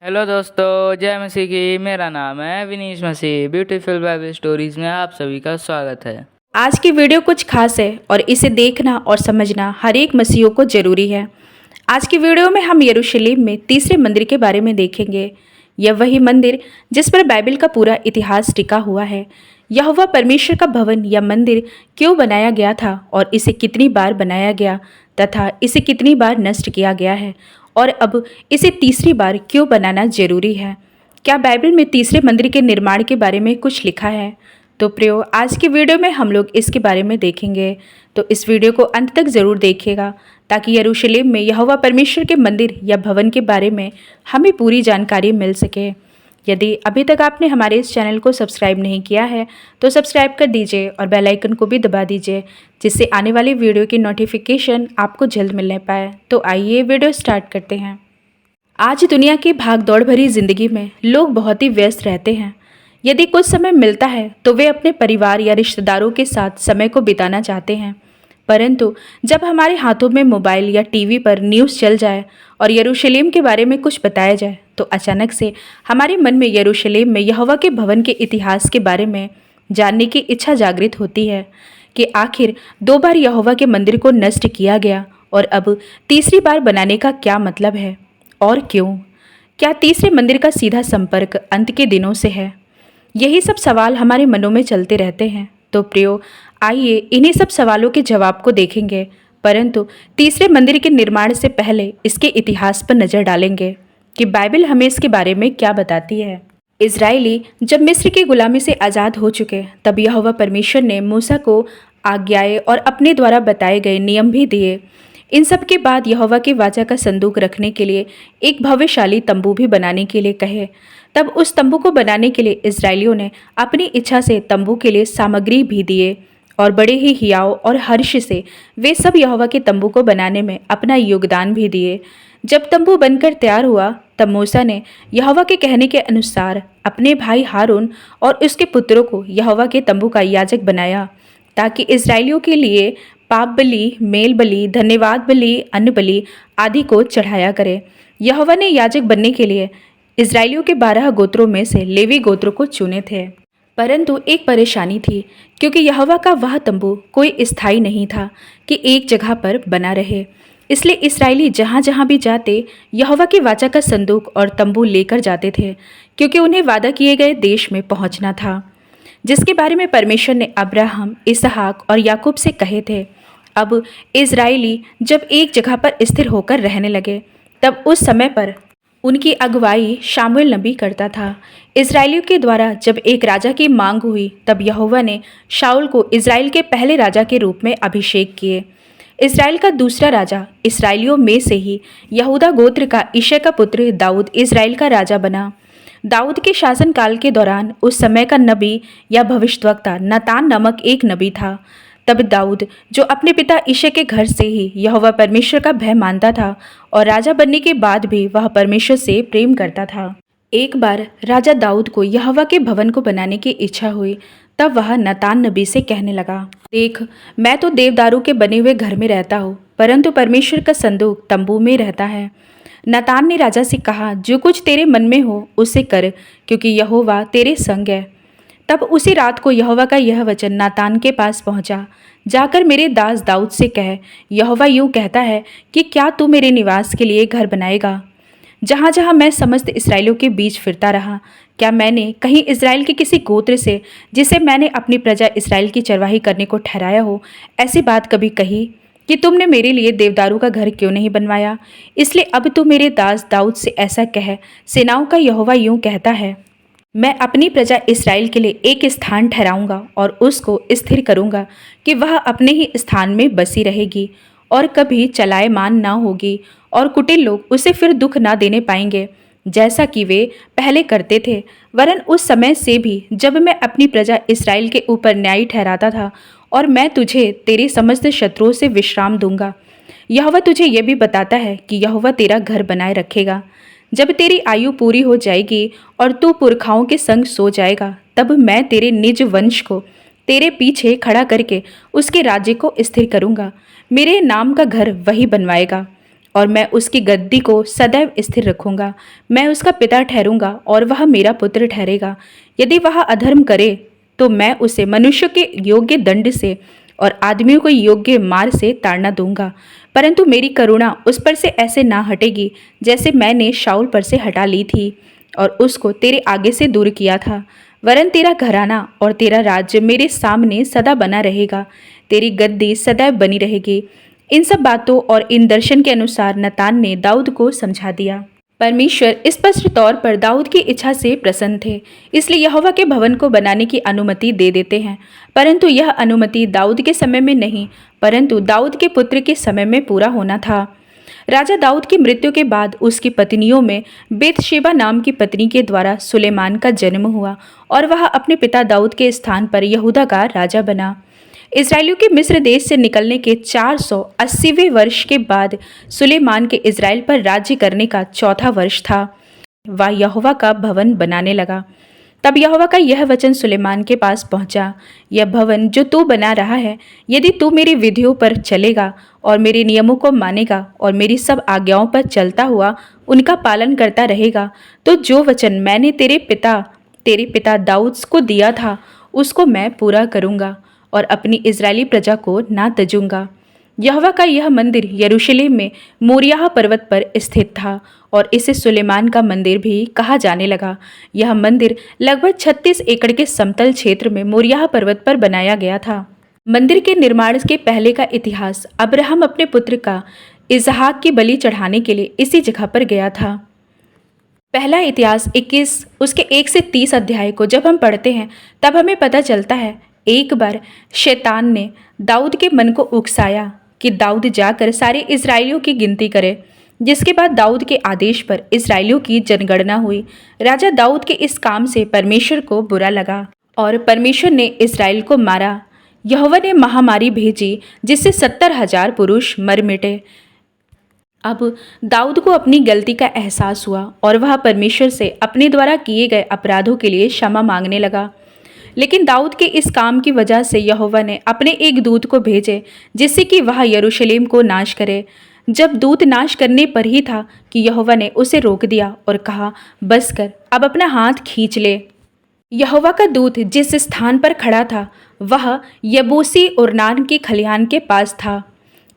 Hello दोस्तों, जय मसीह की। मेरा नाम है विनीश मसीह। ब्यूटीफुल बाइबल स्टोरीज में आप सभी का स्वागत है। आज की वीडियो कुछ खास है और इसे देखना और समझना हर एक मसीहियों को जरूरी है। आज की वीडियो में हम यरूशलेम में तीसरे मंदिर के बारे में देखेंगे। यह वही मंदिर जिस पर बाइबल का पूरा इतिहास टिका हुआ है। यहोवा परमेश्वर का भवन या मंदिर क्यों बनाया गया था और इसे कितनी बार बनाया गया तथा इसे कितनी बार नष्ट किया गया है और अब इसे तीसरी बार क्यों बनाना जरूरी है। क्या बाइबल में तीसरे मंदिर के निर्माण के बारे में कुछ लिखा है? तो प्रियो, आज की वीडियो में हम लोग इसके बारे में देखेंगे, तो इस वीडियो को अंत तक ज़रूर देखिएगा ताकि यरूशलेम में यहोवा परमेश्वर के मंदिर या भवन के बारे में हमें पूरी जानकारी मिल सके। यदि अभी तक आपने हमारे इस चैनल को सब्सक्राइब नहीं किया है तो सब्सक्राइब कर दीजिए और बेल आइकन को भी दबा दीजिए, जिससे आने वाली वीडियो की नोटिफिकेशन आपको जल्द मिलने पाए। तो आइए वीडियो स्टार्ट करते हैं। आज दुनिया की भाग दौड़ भरी जिंदगी में लोग बहुत ही व्यस्त रहते हैं। यदि कुछ समय मिलता है तो वे अपने परिवार या रिश्तेदारों के साथ समय को बिताना चाहते हैं, परंतु जब हमारे हाथों में मोबाइल या टीवी पर न्यूज़ चल जाए और यरूशलेम के बारे में कुछ बताया जाए तो अचानक से हमारे मन में यरूशलेम में यहोवा के भवन के इतिहास के बारे में जानने की इच्छा जागृत होती है कि आखिर 2 बार यहोवा के मंदिर को नष्ट किया गया और अब तीसरी बार बनाने का क्या मतलब है और क्यों? क्या तीसरे मंदिर का सीधा संपर्क अंत के दिनों से है? यही सब सवाल हमारे मनों में चलते रहते हैं। तो प्रियो, आइए इन्हीं सब सवालों के जवाब को देखेंगे, परंतु तीसरे मंदिर के निर्माण से पहले इसके इतिहास पर नजर डालेंगे कि बाइबल हमें इसके बारे में क्या बताती है। इजरायली जब मिस्र की गुलामी से आज़ाद हो चुके तब यहोवा परमेश्वर ने मूसा को आज्ञाएं और अपने द्वारा बताए गए नियम भी दिए। इन सब के बाद यहोवा की वाचा का संदूक रखने के लिए एक भव्यशाली तंबू भी बनाने के लिए कहे। तब उस तंबू को बनाने के लिए इजरायलियों ने अपनी इच्छा से तंबू के लिए सामग्री भी दिए और बड़े ही हियाव और हर्ष से वे सब यहोवा के तंबू को बनाने में अपना योगदान भी दिए। जब तंबू बनकर तैयार हुआ तब मूसा ने यहोवा के कहने के अनुसार अपने भाई हारून और उसके पुत्रों को यहोवा के तंबू का याजक बनाया ताकि इजरायलियों के लिए पाप बलि, मेल बलि, धन्यवाद बलि, अन्न बलि आदि को चढ़ाया करे। यहोवा ने याजक बनने के लिए इजरायलियों के 12 गोत्रों में से लेवी गोत्रों को चुने थे, परंतु एक परेशानी थी क्योंकि यहोवा का वह तंबू कोई स्थायी नहीं था कि एक जगह पर बना रहे। इसलिए इस्राएली जहाँ जहाँ भी जाते यहोवा की वाचा का संदूक और तंबू लेकर जाते थे, क्योंकि उन्हें वादा किए गए देश में पहुँचना था, जिसके बारे में परमेश्वर ने अब्राहम, इसहाक और याकूब से कहे थे। अब इजरायली जब एक जगह पर स्थिर होकर रहने लगे तब उस समय पर उनकी अगुवाई शामुएल नबी करता था। इजरायलियों के द्वारा जब एक राजा की मांग हुई तब यहोवा ने शाऊल को इजराइल के पहले राजा के रूप में अभिषेक किए। इजराइल का दूसरा राजा इस्राएलियों में से ही यहूदा गोत्र का यिशै का पुत्र दाऊद इजराइल का राजा बना। दाऊद के शासनकाल के दौरान उस समय का नबी या भविष्यद्वक्ता नातान नामक एक नबी था। तब दाऊद, जो अपने पिता यिशै के घर से ही यहोवा परमेश्वर का भय मानता था और राजा बनने के बाद भी वह परमेश्वर से प्रेम करता था, एक बार राजा दाऊद को यहोवा के भवन को बनाने की इच्छा हुई। तब वह नातान नबी से कहने लगा, देख, मैं तो देवदारू के बने हुए घर में रहता हूँ, परंतु परमेश्वर का संदूक तंबू में रहता है। नातान ने राजा से कहा, जो कुछ तेरे मन में हो उसे कर, क्योंकि यहोवा तेरे संग है। तब उसी रात को यहोवा का यह वचन नातान के पास पहुंचा, जाकर मेरे दास दाऊद से कह, यहोवा यूं कहता है कि क्या तू मेरे निवास के लिए घर बनाएगा? जहाँ जहाँ मैं समस्त इस्राएलियों के बीच फिरता रहा, क्या मैंने कहीं इस्राएल के किसी गोत्र से, जिसे मैंने अपनी प्रजा इस्राएल की चरवाही करने को ठहराया हो, ऐसी बात कभी कही कि तुमने मेरे लिए देवदारू का घर क्यों नहीं बनवाया? इसलिए अब तू मेरे दास दाऊद से ऐसा कह, सेनाओं का यहोवा यूं कहता है, मैं अपनी प्रजा इस्राएल के लिए एक स्थान ठहराऊंगा और उसको स्थिर करूंगा कि वह अपने ही स्थान में बसी रहेगी और कभी चलायमान ना होगी, और कुटिल लोग उसे फिर दुख ना देने पाएंगे जैसा कि वे पहले करते थे, वरन उस समय से भी जब मैं अपनी प्रजा इस्राएल के ऊपर न्यायी ठहराता था, और मैं तुझे तेरे समस्त शत्रुओं से विश्राम दूंगा। यहोवा तुझे यह भी बताता है कि यहोवा तेरा घर बनाए रखेगा। जब तेरी आयु पूरी हो जाएगी और तू पुरखाओं के संग सो जाएगा, तब मैं तेरे निज वंश को तेरे पीछे खड़ा करके उसके राज्य को स्थिर करूंगा। मेरे नाम का घर वही बनवाएगा और मैं उसकी गद्दी को सदैव स्थिर रखूंगा। मैं उसका पिता ठहरूंगा और वह मेरा पुत्र ठहरेगा। यदि वह अधर्म करे तो मैं उसे मनुष्य के योग्य दंड से और आदमियों को योग्य मार से ताड़ना दूंगा, परंतु मेरी करुणा उस पर से ऐसे ना हटेगी जैसे मैंने शाऊल पर से हटा ली थी और उसको तेरे आगे से दूर किया था। वरन तेरा घराना और तेरा राज्य मेरे सामने सदा बना रहेगा, तेरी गद्दी सदैव बनी रहेगी। इन सब बातों और इन दर्शन के अनुसार नतान ने दाऊद को समझा दिया। परमेश्वर स्पष्ट तौर पर दाऊद की इच्छा से प्रसन्न थे, इसलिए यहोवा के भवन को बनाने की अनुमति दे देते हैं। परंतु यह अनुमति दाऊद के समय में नहीं, परंतु दाऊद के पुत्र के समय में पूरा होना था। राजा दाऊद की मृत्यु के बाद उसकी पत्नियों में बेतशेबा नाम की पत्नी के द्वारा सुलेमान का जन्म हुआ और वह अपने पिता दाऊद के स्थान पर यहूदा का राजा बना। इस्राएलियों के मिस्र देश से निकलने के 480वें वर्ष के बाद सुलेमान के इस्राएल पर राज्य करने का चौथा वर्ष था। वह यहोवा का भवन बनाने लगा। तब यहोवा का यह वचन सुलेमान के पास पहुंचा, यह भवन जो तू बना रहा है, यदि तू मेरी विधियों पर चलेगा और मेरे नियमों को मानेगा और मेरी सब आज्ञाओं पर चलता हुआ उनका पालन करता रहेगा, तो जो वचन मैंने तेरे पिता दाऊद को दिया था उसको मैं पूरा करूँगा और अपनी इजरायली प्रजा को ना तजूंगा। यहोवा का यह मंदिर यरूशलेम में मोरियाह पर्वत पर स्थित था और इसे सुलेमान का मंदिर भी कहा जाने लगा। यह मंदिर लगभग 36 एकड़ के समतल क्षेत्र में मोरियाह पर्वत पर बनाया गया था। मंदिर के निर्माण के पहले का इतिहास अब्राहम अपने पुत्र का इसहाक की बलि चढ़ाने के लिए इसी जगह पर गया था। पहला इतिहास 21 उसके 1 से 30 अध्याय को जब हम पढ़ते हैं तब हमें पता चलता है एक बार शैतान ने दाऊद के मन को उकसाया कि दाऊद जाकर सारे इस्राएलियों की गिनती करे। जिसके बाद दाऊद के आदेश पर इस्राएलियों की जनगणना हुई। राजा दाऊद के इस काम से परमेश्वर को बुरा लगा और परमेश्वर ने इस्राएल को मारा। यहोवा ने महामारी भेजी जिससे 70,000 पुरुष मर मिटे। अब दाऊद को अपनी गलती का एहसास हुआ और वह परमेश्वर से अपने द्वारा किए गए अपराधों के लिए क्षमा मांगने लगा। लेकिन दाऊद के इस काम की वजह से यहोवा ने अपने एक दूत को भेजे जिससे कि वह यरूशलेम को नाश करे। जब दूत नाश करने पर ही था कि यहोवा ने उसे रोक दिया और कहा, बस कर, अब अपना हाथ खींच ले। यहोवा का दूत जिस स्थान पर खड़ा था वह यबूसी ओर्नान के खलिहान के पास था,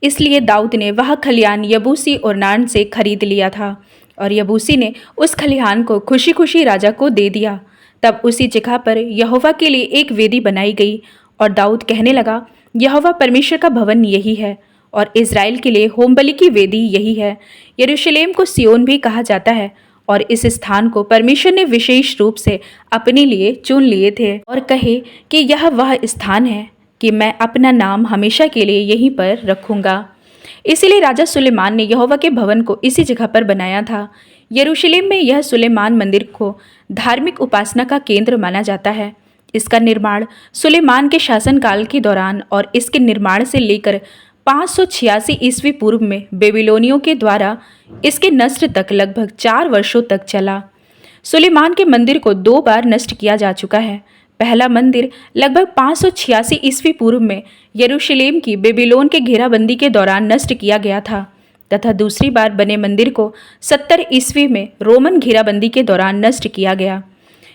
इसलिए दाऊद ने वह खलिहान यबूसी ओर्नान से खरीद लिया था और यबूसी ने उस खलिहान को खुशी खुशी राजा को दे दिया। तब उसी जगह पर यहोवा के लिए एक वेदी बनाई गई और दाऊद कहने लगा, यहोवा परमेश्वर का भवन यही है और इज़राइल के लिए होमबलि की वेदी यही है। यरूशलेम को सियोन भी कहा जाता है और इस स्थान को परमेश्वर ने विशेष रूप से अपने लिए चुन लिए थे और कहे कि यह वह स्थान है कि मैं अपना नाम हमेशा के लिए यहीं पर रखूँगा। इसीलिए राजा सुलेमान ने यहोवा के भवन को इसी जगह पर बनाया था। यरूशलेम में यह सुलेमान मंदिर को धार्मिक उपासना का केंद्र माना जाता है। इसका निर्माण सुलेमान के शासनकाल के दौरान और इसके निर्माण से लेकर 586 ईस्वी पूर्व में बेबीलोनियों के द्वारा इसके नष्ट तक लगभग 4 वर्षों तक चला। सुलेमान के मंदिर को 2 बार नष्ट किया जा चुका है। पहला मंदिर लगभग 586 ईस्वी पूर्व में यरूशलेम की बेबीलोन के घेराबंदी के दौरान नष्ट किया गया था तथा दूसरी बार बने मंदिर को 70 ईस्वी में रोमन घेराबंदी के दौरान नष्ट किया गया।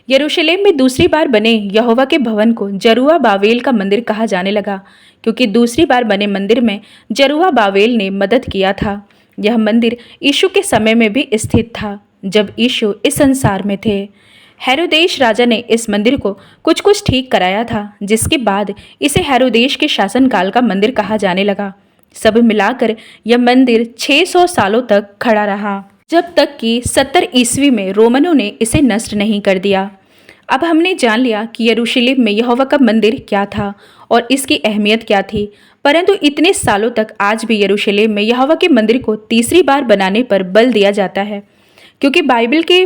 यरूशलेम में दूसरी बार बने यहोवा के भवन को जरुआ बावेल का मंदिर कहा जाने लगा, क्योंकि दूसरी बार बने मंदिर में जरुआ बावेल ने मदद किया था। यह मंदिर यीशु के समय में भी स्थित था जब यीशु इस संसार में थे। हेरोदेश राजा ने इस मंदिर को कुछ ठीक कराया था, जिसके बाद इसे हेरोदेश के शासनकाल का मंदिर कहा जाने लगा। सब मिलाकर यह मंदिर 600 सालों तक खड़ा रहा, जब तक कि 70 ईस्वी में रोमनों ने इसे नष्ट नहीं कर दिया। अब हमने जान लिया कि यरूशलेम में यहोवा का मंदिर क्या था और इसकी अहमियत क्या थी, परंतु इतने सालों तक आज भी यरूशलेम में यहोवा के मंदिर को तीसरी बार बनाने पर बल दिया जाता है, क्योंकि बाइबल के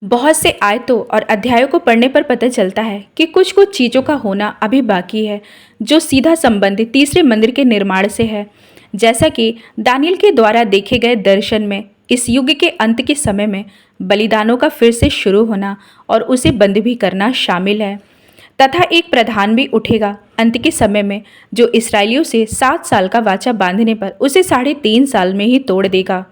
बहुत से आयतों और अध्यायों को पढ़ने पर पता चलता है कि कुछ चीज़ों का होना अभी बाकी है जो सीधा संबंधित तीसरे मंदिर के निर्माण से है। जैसा कि दानियल के द्वारा देखे गए दर्शन में इस युग के अंत के समय में बलिदानों का फिर से शुरू होना और उसे बंद भी करना शामिल है। तथा एक प्रधान भी उठेगा अंत के समय में, जो इस्राएलियों से 7 साल का वाचा बांधने पर उसे 3.5 साल में ही तोड़ देगा।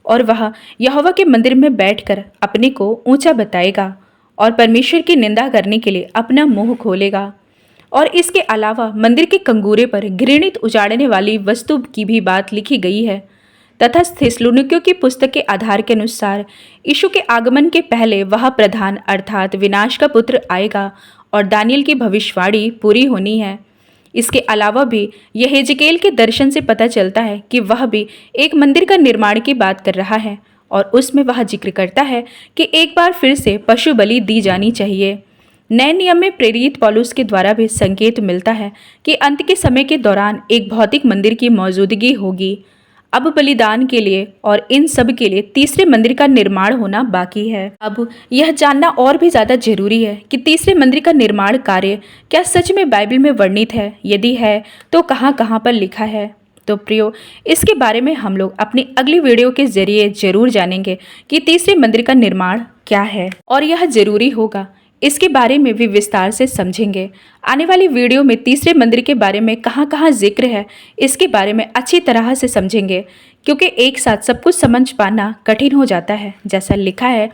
और वह यहोवा के मंदिर में बैठकर अपने को ऊंचा बताएगा और परमेश्वर की निंदा करने के लिए अपना मुंह खोलेगा। और इसके अलावा मंदिर के कंगूरे पर घृणित उजाड़ने वाली वस्तु की भी बात लिखी गई है। तथा थिस्सलुनीकियों की पुस्तक के आधार के अनुसार यीशु के आगमन के पहले वह प्रधान अर्थात विनाश का पुत्र आएगा और दानियल की भविष्यवाणी पूरी होनी है। इसके अलावा भी यह हेजकेल के दर्शन से पता चलता है कि वह भी एक मंदिर का निर्माण की बात कर रहा है और उसमें वह जिक्र करता है कि एक बार फिर से पशु बलि दी जानी चाहिए। नए नियम में प्रेरित पौलुस के द्वारा भी संकेत मिलता है कि अंत के समय के दौरान एक भौतिक मंदिर की मौजूदगी होगी। अब बलिदान के लिए और इन सब के लिए तीसरे मंदिर का निर्माण होना बाकी है। अब यह जानना और भी ज़्यादा जरूरी है कि तीसरे मंदिर का निर्माण कार्य क्या सच में बाइबल में वर्णित है, यदि है तो कहाँ कहाँ पर लिखा है। तो प्रियो, इसके बारे में हम लोग अपनी अगली वीडियो के जरिए जरूर जानेंगे कि तीसरे मंदिर का निर्माण क्या है और यह जरूरी होगा। इसके बारे में भी विस्तार से समझेंगे। आने वाली वीडियो में तीसरे मंदिर के बारे में कहाँ कहाँ जिक्र है, इसके बारे में अच्छी तरह से समझेंगे, क्योंकि एक साथ सब कुछ समझ पाना कठिन हो जाता है। जैसा लिखा है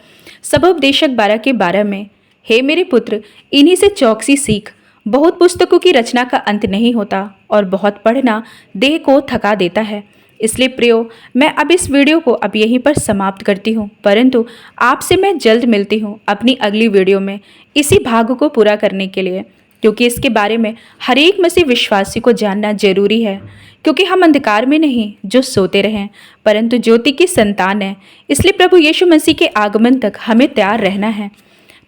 सबोपदेशक 12 के 12 में, हे मेरे पुत्र, इन्हीं से चौकसी सीख। बहुत पुस्तकों की रचना का अंत नहीं होता और बहुत पढ़ना देह को थका देता है। इसलिए प्रियो, मैं अब इस वीडियो को अब यहीं पर समाप्त करती हूँ, परंतु आपसे मैं जल्द मिलती हूँ अपनी अगली वीडियो में इसी भाग को पूरा करने के लिए, क्योंकि इसके बारे में हर एक मसीह विश्वासी को जानना जरूरी है। क्योंकि हम अंधकार में नहीं जो सोते रहें, परंतु ज्योति की संतान हैं। इसलिए प्रभु यीशु मसीह के आगमन तक हमें तैयार रहना है,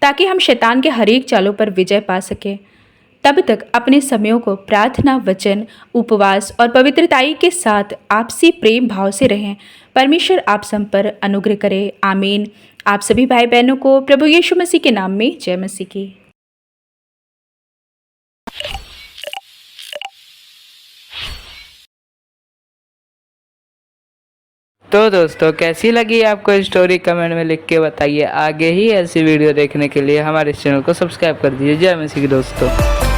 ताकि हम शैतान के हर एक चालों पर विजय पा सकें। तब तक अपने समयों को प्रार्थना, वचन, उपवास और पवित्रताई के साथ आपसी प्रेम भाव से रहें। परमेश्वर आप सब पर अनुग्रह करे। आमीन। आप सभी भाई बहनों को प्रभु यीशु मसीह के नाम में जय मसीह की। तो दोस्तों, कैसी लगी आपको स्टोरी कमेंट में लिख के बताइए। आगे ही ऐसी वीडियो देखने के लिए हमारे चैनल को सब्सक्राइब कर दीजिए। जय मसीह की दोस्तों।